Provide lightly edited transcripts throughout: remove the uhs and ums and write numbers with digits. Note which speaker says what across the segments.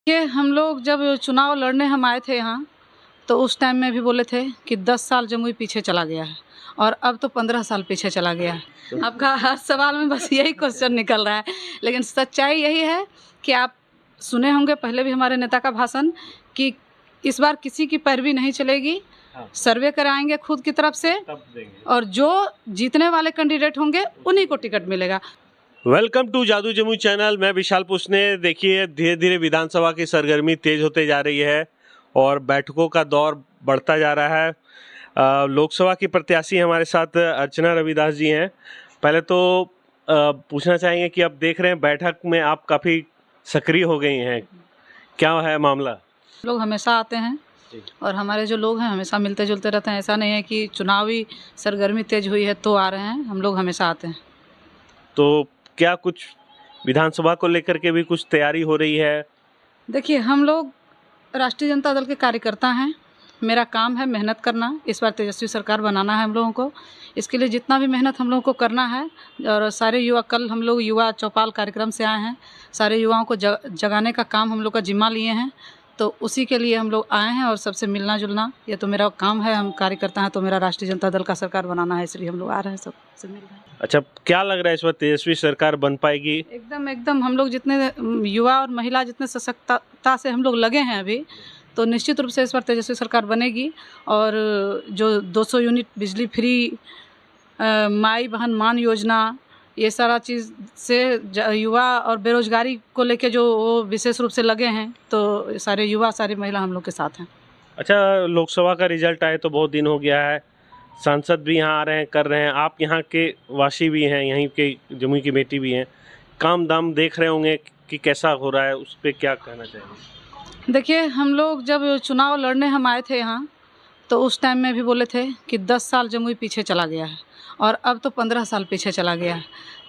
Speaker 1: ये हम लोग जब चुनाव लड़ने हम आए थे यहाँ, तो उस टाइम में भी बोले थे कि 10 साल जमुई पीछे चला गया है और अब तो 15 साल पीछे चला गया है। आपका हर सवाल में बस यही क्वेश्चन निकल रहा है, लेकिन सच्चाई यही है कि आप सुने होंगे पहले भी हमारे नेता का भाषण कि इस बार किसी की पैरवी नहीं चलेगी, सर्वे कराएंगे खुद की तरफ से और जो जीतने वाले कैंडिडेट होंगे उन्हीं को टिकट मिलेगा।
Speaker 2: वेलकम टू जादू जमुई चैनल। मैं विशाल पुष्ने। देखिए, धीरे धीरे विधानसभा की सरगर्मी तेज होते जा रही है और बैठकों का दौर बढ़ता जा रहा है। लोकसभा की प्रत्याशी हमारे साथ अर्चना रविदास जी हैं। पहले तो पूछना चाहेंगे कि अब देख रहे हैं बैठक में आप काफ़ी सक्रिय हो गई हैं, क्या है मामला?
Speaker 1: लोग हमेशा आते हैं और हमारे जो लोग हैं हमेशा मिलते जुलते रहते हैं। ऐसा नहीं है कि चुनावी सरगर्मी तेज हुई है तो आ रहे हैं, हम लोग हमेशा आते हैं।
Speaker 2: तो क्या कुछ विधानसभा को लेकर के भी कुछ तैयारी हो रही है?
Speaker 1: देखिए, हम लोग राष्ट्रीय जनता दल के कार्यकर्ता हैं। मेरा काम है मेहनत करना। इस बार तेजस्वी सरकार बनाना है हम लोगों को। इसके लिए जितना भी मेहनत हम लोगों को करना है, और सारे युवा, कल हम लोग युवा चौपाल कार्यक्रम से आए हैं, सारे युवाओं को जगाने का काम हम लोग का जिम्मा लिए हैं, तो उसी के लिए हम लोग आए हैं और सबसे मिलना जुलना ये तो मेरा काम है। हम कार्यकर्ता हैं तो मेरा राष्ट्रीय जनता दल का सरकार बनाना है, इसलिए हम लोग आ रहे हैं, सबसे मिल रहे हैं।
Speaker 2: अच्छा, क्या लग रहा है इस बार तेजस्वी सरकार बन पाएगी?
Speaker 1: एकदम हम लोग जितने युवा और महिला जितने सशक्तता से हम लोग लगे हैं अभी, तो निश्चित रूप से इस बार तेजस्वी सरकार बनेगी। और जो 200 यूनिट बिजली फ्री, माई बहन मान योजना, ये सारा चीज़ से युवा और बेरोजगारी को लेके जो वो विशेष रूप से लगे हैं, तो सारे युवा सारी महिला हम लोग के साथ हैं।
Speaker 2: अच्छा, लोकसभा का रिजल्ट आए तो बहुत दिन हो गया है, सांसद भी यहाँ आ रहे हैं, कर रहे हैं, आप यहाँ के वासी भी हैं, यहीं के जमुई की बेटी भी हैं, काम दाम देख रहे होंगे कि कैसा हो रहा है, उस पर क्या कहना चाहेंगे?
Speaker 1: देखिए, हम लोग जब चुनाव लड़ने हम आए थे यहाँ, तो उस टाइम में भी बोले थे कि 10 साल जमुई पीछे चला गया है और अब तो 15 साल पीछे चला गया है।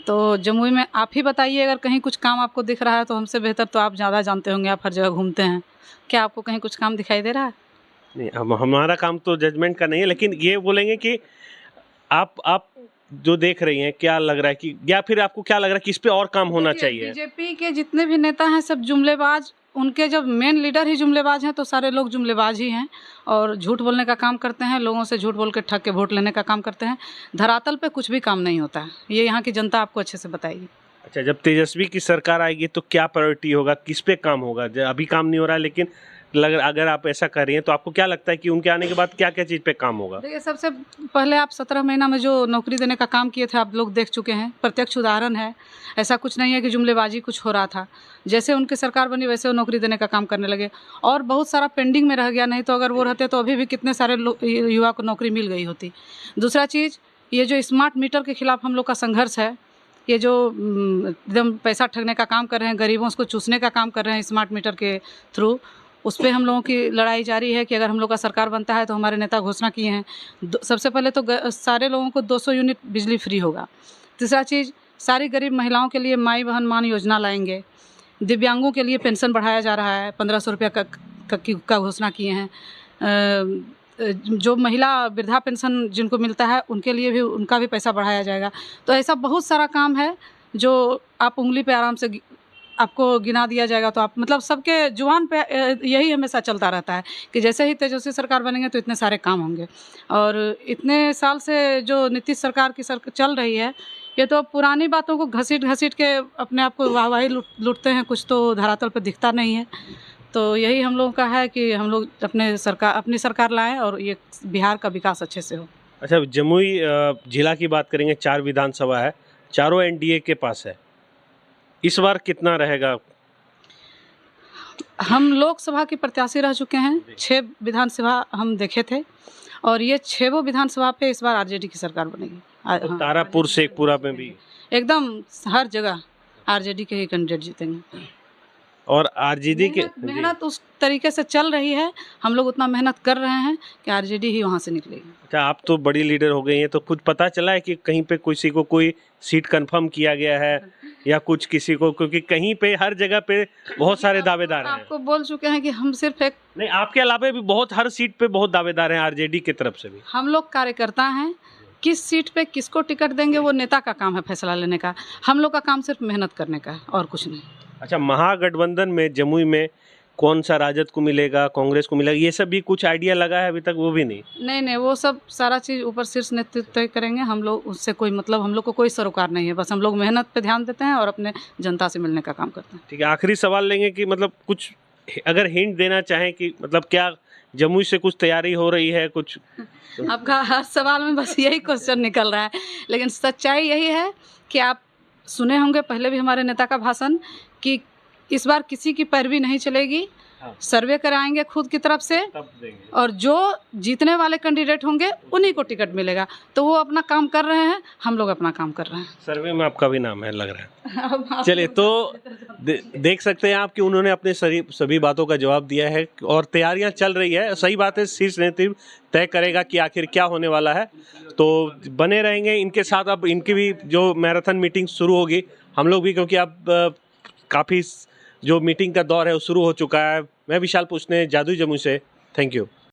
Speaker 1: तो जमुई में आप ही बताइए, अगर कहीं कुछ काम आपको दिख रहा है तो हमसे बेहतर तो आप ज़्यादा जानते होंगे, आप हर जगह घूमते हैं। क्या आपको कहीं कुछ काम दिखाई दे रहा है?
Speaker 2: नहीं, हमारा काम तो जजमेंट का नहीं है, लेकिन ये बोलेंगे कि आप जो देख रही हैं, क्या लग रहा है कि, या फिर आपको क्या लग रहा है कि इस पे और काम होना चाहिए?
Speaker 1: बीजेपी के जितने भी नेता हैं सब जुमलेबाज, उनके जब मेन लीडर ही जुमलेबाज हैं तो सारे लोग जुमलेबाज ही हैं और झूठ बोलने का काम करते हैं, लोगों से झूठ बोल के ठग के वोट लेने का काम करते हैं। धरातल पे कुछ भी काम नहीं होता है, ये यहाँ की जनता आपको अच्छे से बताएगी।
Speaker 2: अच्छा, जब तेजस्वी की सरकार आएगी तो क्या प्रायोरिटी होगा, किस पे काम होगा? अभी काम नहीं हो रहा है, लेकिन अगर आप ऐसा कर रही हैं तो आपको क्या लगता है कि उनके आने के बाद क्या क्या चीज़ पे काम होगा?
Speaker 1: देखिए, सबसे पहले आप 17 महीना में जो नौकरी देने का काम किए थे आप लोग देख चुके हैं, प्रत्यक्ष उदाहरण है। ऐसा कुछ नहीं है कि जुमलेबाजी कुछ हो रहा था। जैसे उनकी सरकार बनी वैसे वो नौकरी देने का काम करने लगे और बहुत सारा पेंडिंग में रह गया, नहीं तो अगर वो रहते तो अभी भी कितने सारे युवा को नौकरी मिल गई होती। दूसरा चीज़, ये जो स्मार्ट मीटर के खिलाफ हम लोग का संघर्ष है, ये जो एकदम पैसा ठगने का काम कर रहे हैं, गरीबों को चूसने का काम कर रहे हैं स्मार्ट मीटर के थ्रू, उस पर हम लोगों की लड़ाई जारी है कि अगर हम लोग का सरकार बनता है तो हमारे नेता घोषणा किए हैं सबसे पहले तो सारे लोगों को 200 यूनिट बिजली फ्री होगा। तीसरा चीज़, सारी गरीब महिलाओं के लिए माई बहन मान योजना लाएंगे। दिव्यांगों के लिए पेंशन बढ़ाया जा रहा है, 1500 रुपया का घोषणा किए हैं। जो महिला वृद्धा पेंशन जिनको मिलता है उनके लिए भी उनका भी पैसा बढ़ाया जाएगा। तो ऐसा बहुत सारा काम है जो आप उंगली पे आराम से आपको गिना दिया जाएगा। तो आप मतलब सबके जुबान पे यही हमेशा चलता रहता है कि जैसे ही तेजस्वी सरकार बनेंगे तो इतने सारे काम होंगे। और इतने साल से जो नीतीश सरकार की चल रही है, ये तो अपनी बातों को घसीट के अपने आप को वाहवाही लूटते हैं, कुछ तो धरातल पर दिखता नहीं है। तो यही हम लोगों का है कि हम लोग अपनी सरकार लाएं और ये बिहार का विकास अच्छे से हो।
Speaker 2: अच्छा, जमुई जिला की बात करेंगे, 4 विधानसभा है, चारों एनडीए के पास है, इस बार कितना रहेगा?
Speaker 1: हम लोकसभा के प्रत्याशी रह चुके हैं, 6 विधानसभा हम देखे थे और ये 6 विधानसभा पे इस बार आरजेडी की सरकार बनेगी।
Speaker 2: तो तारापुर शेखपुरा में भी
Speaker 1: एकदम हर जगह आरजेडी के ही कैंडिडेट जीतेंगे
Speaker 2: और आरजेडी के
Speaker 1: मेहनत उस तरीके से चल रही है, हम लोग उतना मेहनत कर रहे हैं कि आरजेडी ही वहाँ से निकलेगी।
Speaker 2: अच्छा, आप तो बड़ी लीडर हो गई हैं, तो कुछ पता चला है कि कहीं पे किसी को कोई सीट कंफर्म किया गया है या कुछ किसी को? क्योंकि कहीं पे हर जगह पे बहुत सारे दावेदार हैं।
Speaker 1: आपको बोल चुके हैं कि हम सिर्फ एक
Speaker 2: नहीं, आपके अलावा भी बहुत, हर सीट पे बहुत दावेदार हैं आरजेडी की तरफ से भी।
Speaker 1: हम लोग कार्यकर्ता हैं, किस सीट पे किसको टिकट देंगे वो नेता का काम है फैसला लेने का। हम लोग का काम सिर्फ मेहनत करने का है और कुछ नहीं।
Speaker 2: अच्छा, महागठबंधन में जमुई में कौन सा राजद को मिलेगा, कांग्रेस को मिलेगा, ये सब भी कुछ आइडिया लगा है अभी तक? वो भी नहीं।
Speaker 1: नहीं, वो सब सारा चीज़ ऊपर शीर्ष नेतृत्व तय करेंगे। हम लोग उससे कोई मतलब, हम लोग को कोई सरोकार नहीं है। बस हम लोग मेहनत पे ध्यान देते हैं और अपने जनता से मिलने का काम करते हैं।
Speaker 2: ठीक है, आखिरी सवाल लेंगे कि मतलब कुछ अगर हिंट देना चाहें कि मतलब क्या जमुई से कुछ तैयारी हो रही है कुछ?
Speaker 1: आपका हर सवाल में बस यही क्वेश्चन निकल रहा है, लेकिन सच्चाई यही है कि आप सुने होंगे पहले भी हमारे नेता का भाषण कि इस बार किसी की पैरवी नहीं चलेगी।
Speaker 2: हाँ।
Speaker 1: सर्वे कराएंगे खुद की तरफ से,
Speaker 2: तब देंगे।
Speaker 1: और जो जीतने वाले कैंडिडेट होंगे उन्हीं को टिकट मिलेगा। तो वो अपना काम कर रहे हैं, हम लोग अपना काम कर रहे हैं।
Speaker 2: सर्वे में आपका भी नाम है लग रहा है।
Speaker 1: अब आप
Speaker 2: चलिए,
Speaker 1: लोग
Speaker 2: तो देख सकते हैं आप कि उन्होंने अपने सभी बातों का जवाब दिया है और तैयारियां चल रही है। सही बात है, शीर्ष नेतृत्व तय करेगा कि आखिर क्या होने वाला है। तो बने रहेंगे इनके साथ। अब इनकी भी जो मैराथन मीटिंग शुरू होगी, हम लोग भी, क्योंकि अब काफ़ी जो मीटिंग का दौर है वो शुरू हो चुका है। मैं विशाल पुष्ने, जादुई जमुई से। Thank you.